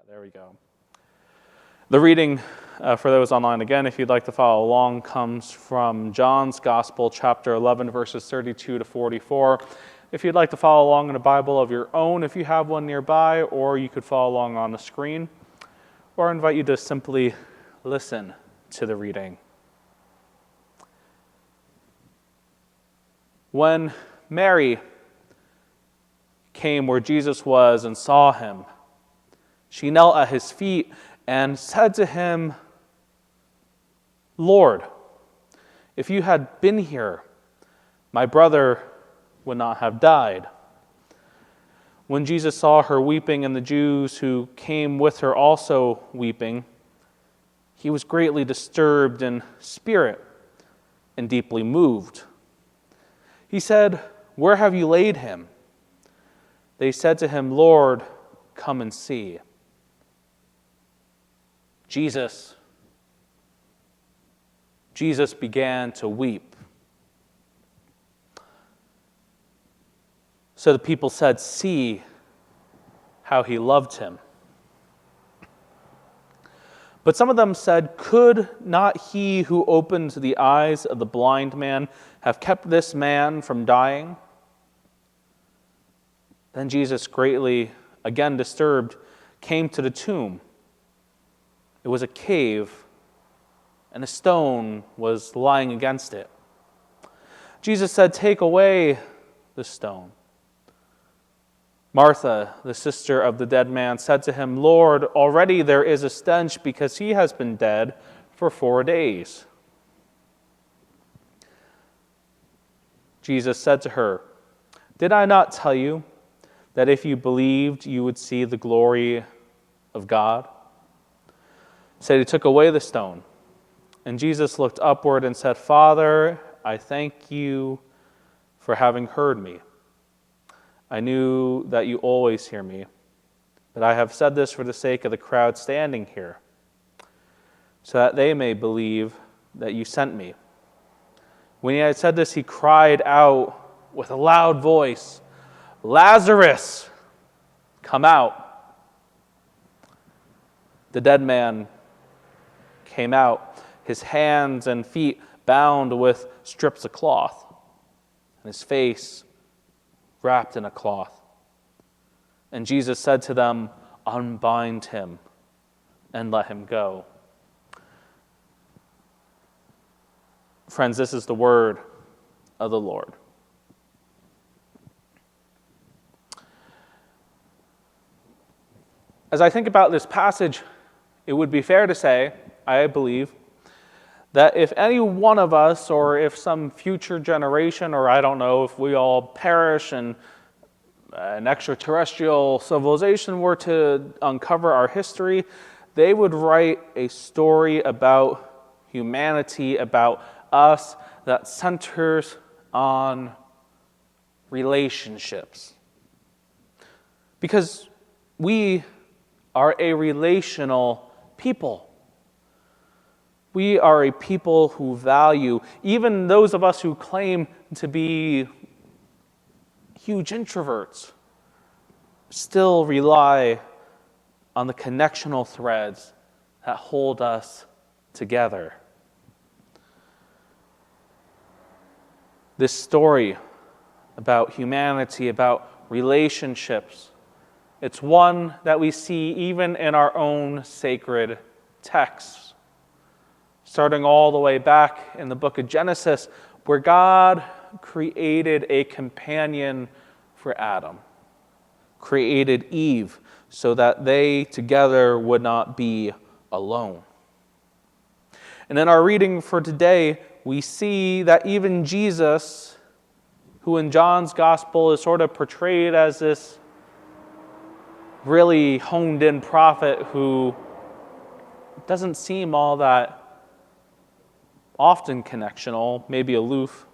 There we go. The reading for those online, again, if you'd like to follow along, comes from John's Gospel, chapter 11, verses 32 to 44. If you'd like to follow along in a Bible of your own, if you have one nearby, or you could follow along on the screen, or I invite you to simply listen to the reading. When Mary came where Jesus was and saw him, she knelt at his feet and said to him, "Lord, if you had been here, my brother would not have died." When Jesus saw her weeping and the Jews who came with her also weeping, he was greatly disturbed in spirit and deeply moved. He said, "Where have you laid him?" They said to him, "Lord, come and see." Jesus began to weep. So the people said, "See how he loved him." But some of them said, "Could not he who opened the eyes of the blind man have kept this man from dying?" Then Jesus, greatly again disturbed, came to the tomb. It was a cave, and a stone was lying against it. Jesus said, "Take away the stone." Martha, the sister of the dead man, said to him, "Lord, already there is a stench because he has been dead for 4 days." Jesus said to her, "Did I not tell you that if you believed, you would see the glory of God?" So he took away the stone. And Jesus looked upward and said, "Father, I thank you for having heard me. I knew that you always hear me, but I have said this for the sake of the crowd standing here, so that they may believe that you sent me." When he had said this, he cried out with a loud voice, "Lazarus, come out." The dead man came out, his hands and feet bound with strips of cloth, and his face wrapped in a cloth. And Jesus said to them, "Unbind him and let him go." Friends, this is the word of the Lord. As I think about this passage, it would be fair to say, I believe, that if any one of us, or if some future generation, or I don't know, if we all perish and an extraterrestrial civilization were to uncover our history, they would write a story about humanity, about us, that centers on relationships. Because we are a relational people. We are a people who value, even those of us who claim to be huge introverts, still rely on the connectional threads that hold us together. This story about humanity, about relationships, it's one that we see even in our own sacred texts. Starting all the way back in the book of Genesis, where God created a companion for Adam, created Eve, so that they together would not be alone. And in our reading for today, we see that even Jesus, who in John's gospel is sort of portrayed as this really honed-in prophet who doesn't seem all that often connectional, maybe aloof.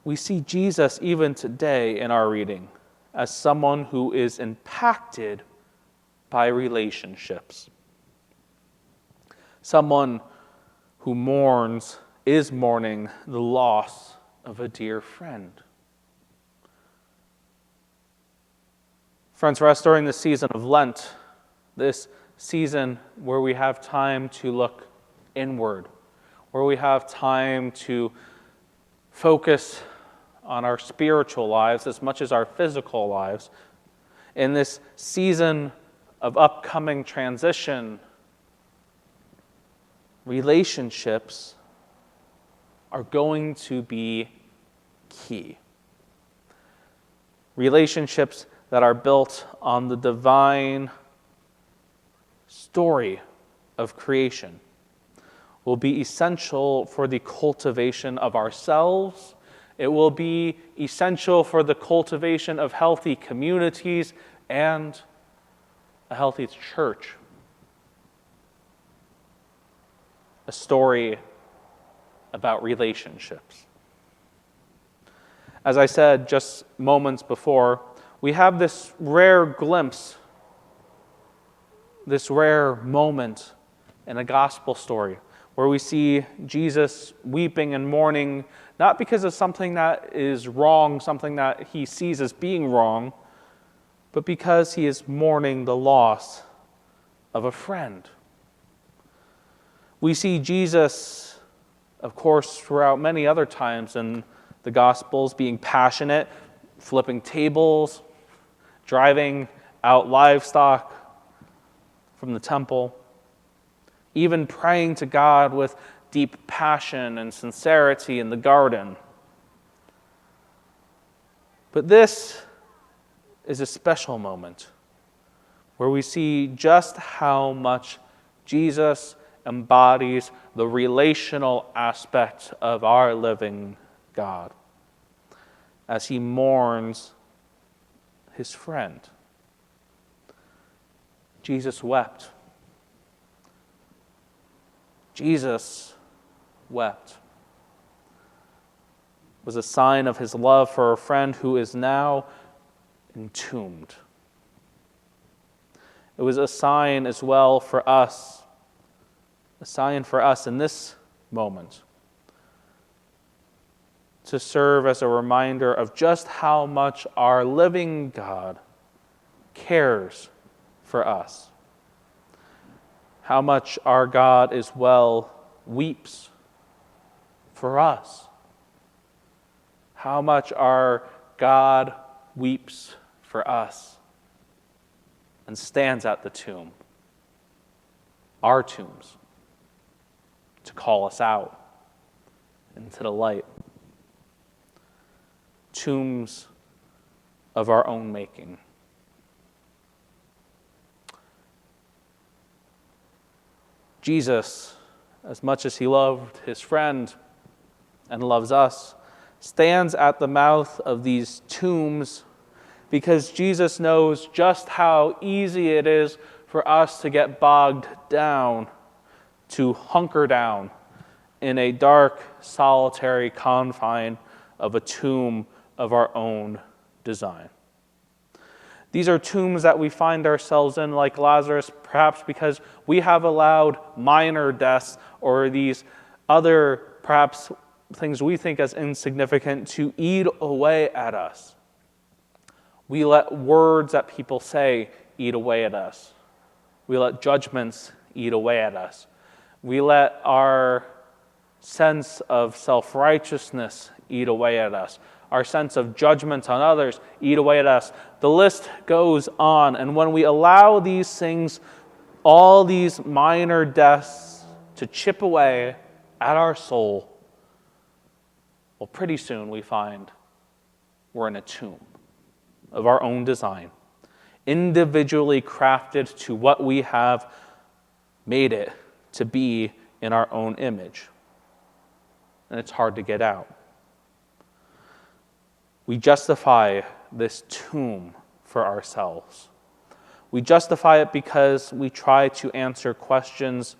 We see Jesus even today in our reading as someone who is impacted by relationships. Someone who is mourning the loss of a dear friend. Friends, for us during the season of Lent, this season where we have time to look inward, where we have time to focus on our spiritual lives as much as our physical lives, in this season of upcoming transition, relationships are going to be key. Relationships that are built on the divine story of creation will be essential for the cultivation of ourselves. It will be essential for the cultivation of healthy communities and a healthy church. A story about relationships. As I said just moments before, we have this rare glimpse, this rare moment in a gospel story where we see Jesus weeping and mourning, not because of something that is wrong, something that he sees as being wrong, but because he is mourning the loss of a friend. We see Jesus, of course, throughout many other times in the Gospels, being passionate, flipping tables, driving out livestock from the temple, even praying to God with deep passion and sincerity in the garden. But this is a special moment where we see just how much Jesus embodies the relational aspect of our living God as he mourns his friend. Jesus wept. Jesus wept. It was a sign of his love for a friend who is now entombed. It was a sign as well for us, a sign for us in this moment, to serve as a reminder of just how much our living God cares for us. How much our God as well weeps for us. How much our God weeps for us and stands at the tomb, our tombs, to call us out into the light. Tombs of our own making. Jesus, as much as he loved his friend and loves us, stands at the mouth of these tombs because Jesus knows just how easy it is for us to get bogged down, to hunker down in a dark, solitary confine of a tomb of our own design. These are tombs that we find ourselves in, like Lazarus, perhaps because we have allowed minor deaths or these other, perhaps, things we think as insignificant to eat away at us. We let words that people say eat away at us. We let judgments eat away at us. We let our sense of self-righteousness eat away at us. Our sense of judgment on others eat away at us. The list goes on. And when we allow these things, all these minor deaths to chip away at our soul, well, pretty soon we find we're in a tomb of our own design, individually crafted to what we have made it to be in our own image. And it's hard to get out. We justify this tomb for ourselves. We justify it because we try to answer questions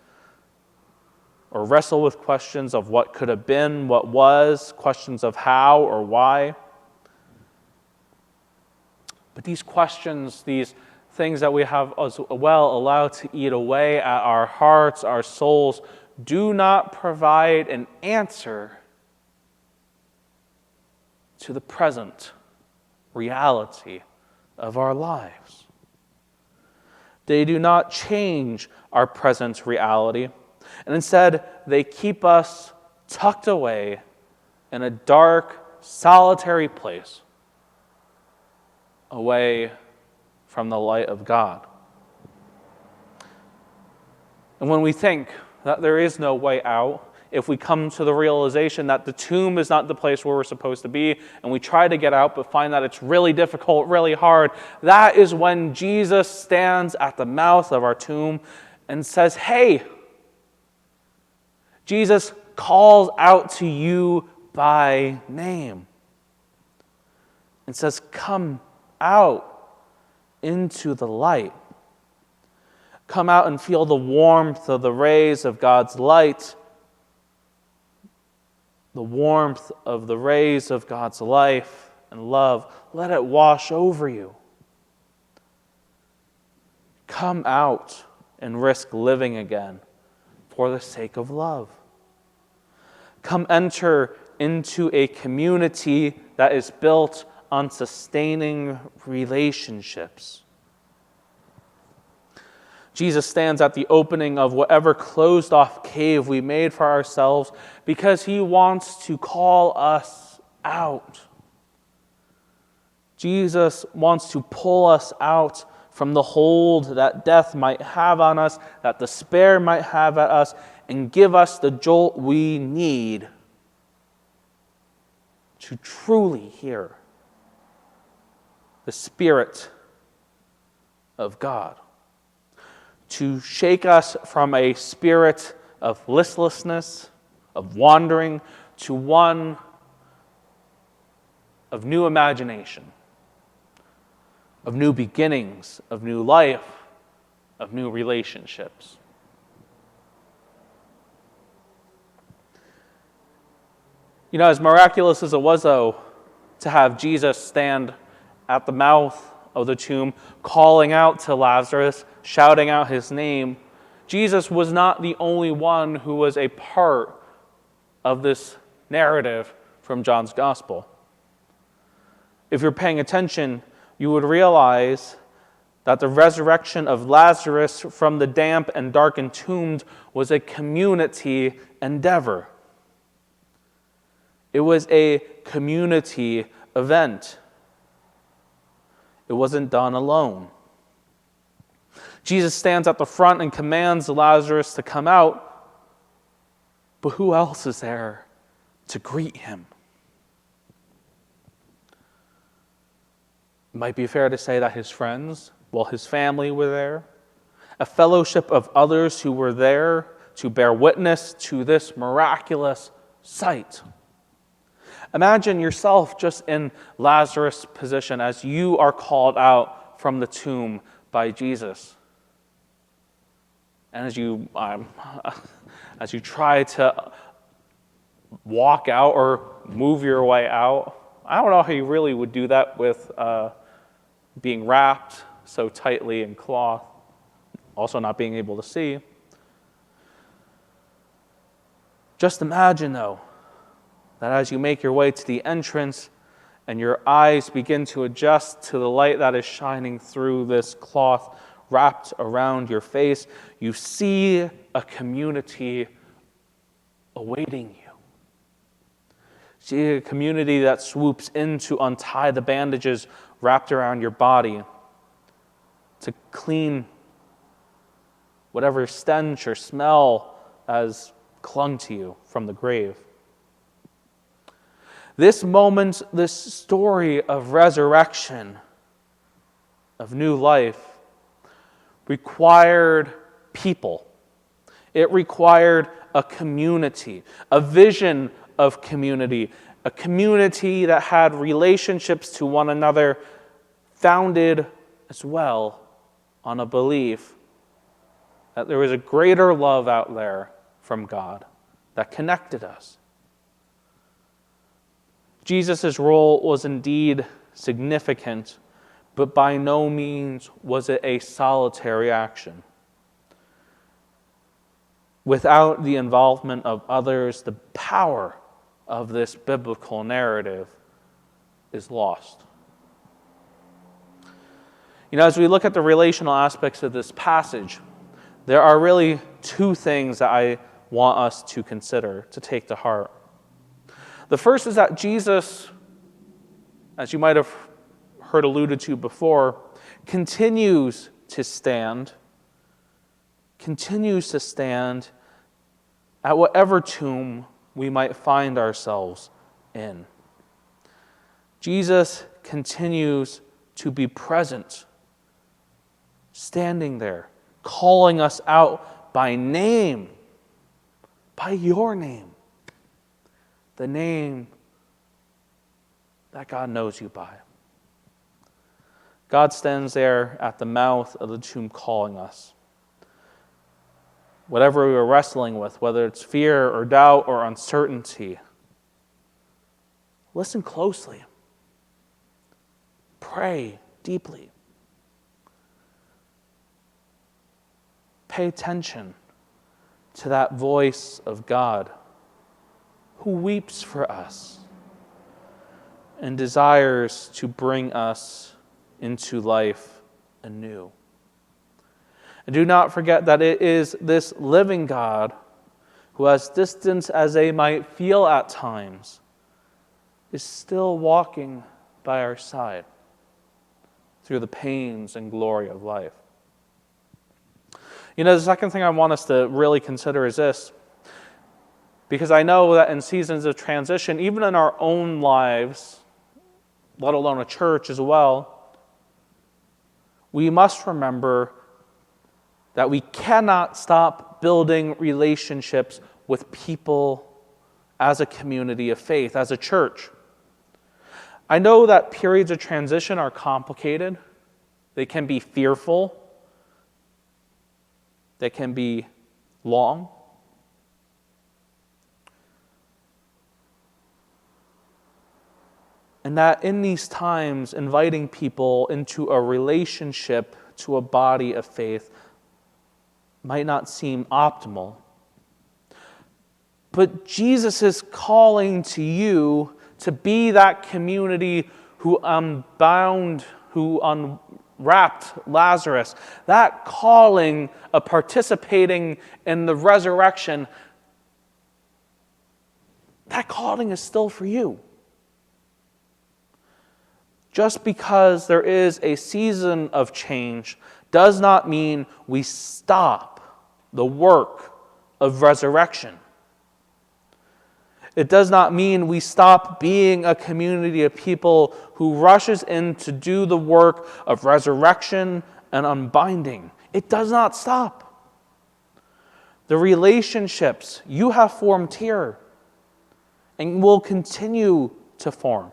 or wrestle with questions of what could have been, what was, questions of how or why. But these questions, these things that we have as well allowed to eat away at our hearts, our souls, do not provide an answer to the present reality of our lives. They do not change our present reality, and instead they keep us tucked away in a dark, solitary place, away from the light of God. And when we think that there is no way out, if we come to the realization that the tomb is not the place where we're supposed to be, and we try to get out but find that it's really difficult, really hard, that is when Jesus stands at the mouth of our tomb and says, "Hey!" Jesus calls out to you by name and says, "Come out into the light. Come out and feel the warmth of the rays of God's light, the warmth of the rays of God's life and love. Let it wash over you. Come out and risk living again for the sake of love. Come enter into a community that is built on sustaining relationships." Jesus stands at the opening of whatever closed-off cave we made for ourselves because he wants to call us out. Jesus wants to pull us out from the hold that death might have on us, that despair might have at us, and give us the jolt we need to truly hear the Spirit of God, to shake us from a spirit of listlessness, of wandering, to one of new imagination, of new beginnings, of new life, of new relationships. You know, as miraculous as it was, though, to have Jesus stand at the mouth of the tomb, calling out to Lazarus, shouting out his name, Jesus was not the only one who was a part of this narrative from John's Gospel. If you're paying attention, you would realize that the resurrection of Lazarus from the damp and darkened tomb was a community endeavor. It was a community event. It wasn't done alone. Jesus stands at the front and commands Lazarus to come out, but who else is there to greet him? It might be fair to say that his friends, his family were there, a fellowship of others who were there to bear witness to this miraculous sight. Imagine yourself just in Lazarus' position as you are called out from the tomb by Jesus. And as you try to walk out or move your way out, I don't know how you really would do that with being wrapped so tightly in cloth, also not being able to see. Just imagine, though, that as you make your way to the entrance and your eyes begin to adjust to the light that is shining through this cloth wrapped around your face, you see a community awaiting you. See a community that swoops in to untie the bandages wrapped around your body, to clean whatever stench or smell has clung to you from the grave. This moment, this story of resurrection, of new life, required people. It required a community, a vision of community, a community that had relationships to one another, founded as well on a belief that there was a greater love out there from God that connected us. Jesus' role was indeed significant, but by no means was it a solitary action. Without the involvement of others, the power of this biblical narrative is lost. As we look at the relational aspects of this passage, there are really two things that I want us to consider, to take to heart. The first is that Jesus, as you might have heard alluded to before, continues to stand at whatever tomb we might find ourselves in. Jesus continues to be present, standing there, calling us out by name, by your name, the name that God knows you by. God stands there at the mouth of the tomb calling us. Whatever we are wrestling with, whether it's fear or doubt or uncertainty, listen closely. Pray deeply. Pay attention to that voice of God who weeps for us and desires to bring us into life anew. And do not forget that it is this living God who, as distant as they might feel at times, is still walking by our side through the pains and glory of life. The second thing I want us to really consider is this, because I know that in seasons of transition, even in our own lives, let alone a church as well, we must remember that we cannot stop building relationships with people as a community of faith, as a church. I know that periods of transition are complicated. They can be fearful. They can be long. And that in these times, inviting people into a relationship to a body of faith might not seem optimal. But Jesus is calling to you to be that community who unbound, who unwrapped Lazarus. That calling of participating in the resurrection, that calling is still for you. Just because there is a season of change does not mean we stop the work of resurrection. It does not mean we stop being a community of people who rushes in to do the work of resurrection and unbinding. It does not stop. The relationships you have formed here and will continue to form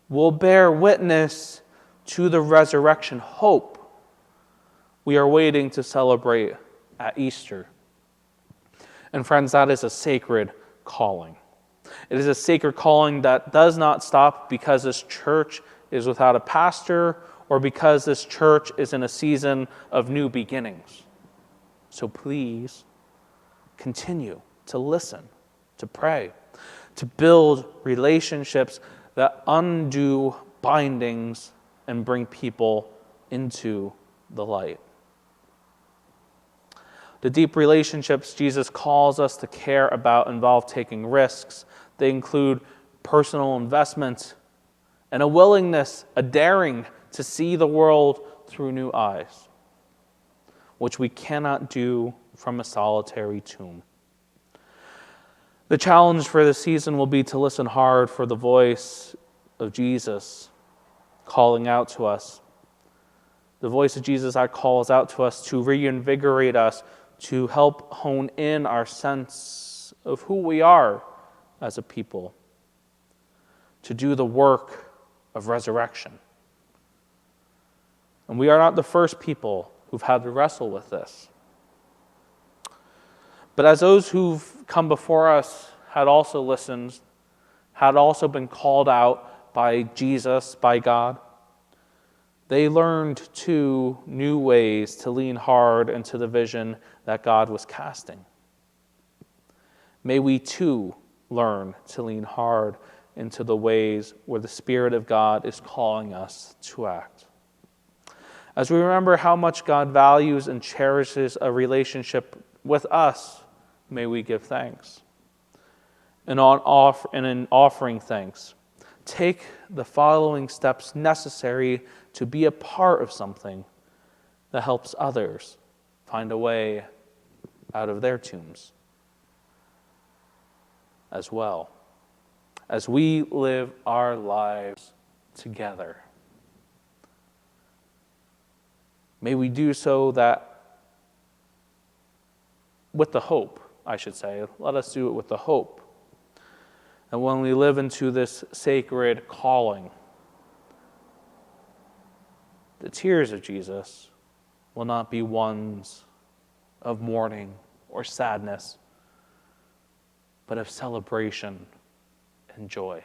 will bear witness to the resurrection hope we are waiting to celebrate at Easter. And friends, that is a sacred calling. It is a sacred calling that does not stop because this church is without a pastor or because this church is in a season of new beginnings. So please continue to listen, to pray, to build relationships that undo bindings and bring people into the light. The deep relationships Jesus calls us to care about involve taking risks. They include personal investment and a willingness, a daring to see the world through new eyes, which we cannot do from a solitary tomb. The challenge for this season will be to listen hard for the voice of Jesus calling out to us. The voice of Jesus that calls out to us to reinvigorate us, to help hone in our sense of who we are as a people, to do the work of resurrection. And we are not the first people who've had to wrestle with this. But as those who've come before us had also listened, had also been called out by Jesus, by God, they learned too new ways to lean hard into the vision that God was casting. May we too learn to lean hard into the ways where the Spirit of God is calling us to act. As we remember how much God values and cherishes a relationship with us, may we give thanks. And in offering thanks, take the following steps necessary to be a part of something that helps others find a way out of their tombs as well, as we live our lives together. May we do so with the hope, I should say. Let us do it with the hope. And when we live into this sacred calling, the tears of Jesus will not be ones of mourning or sadness, but of celebration and joy.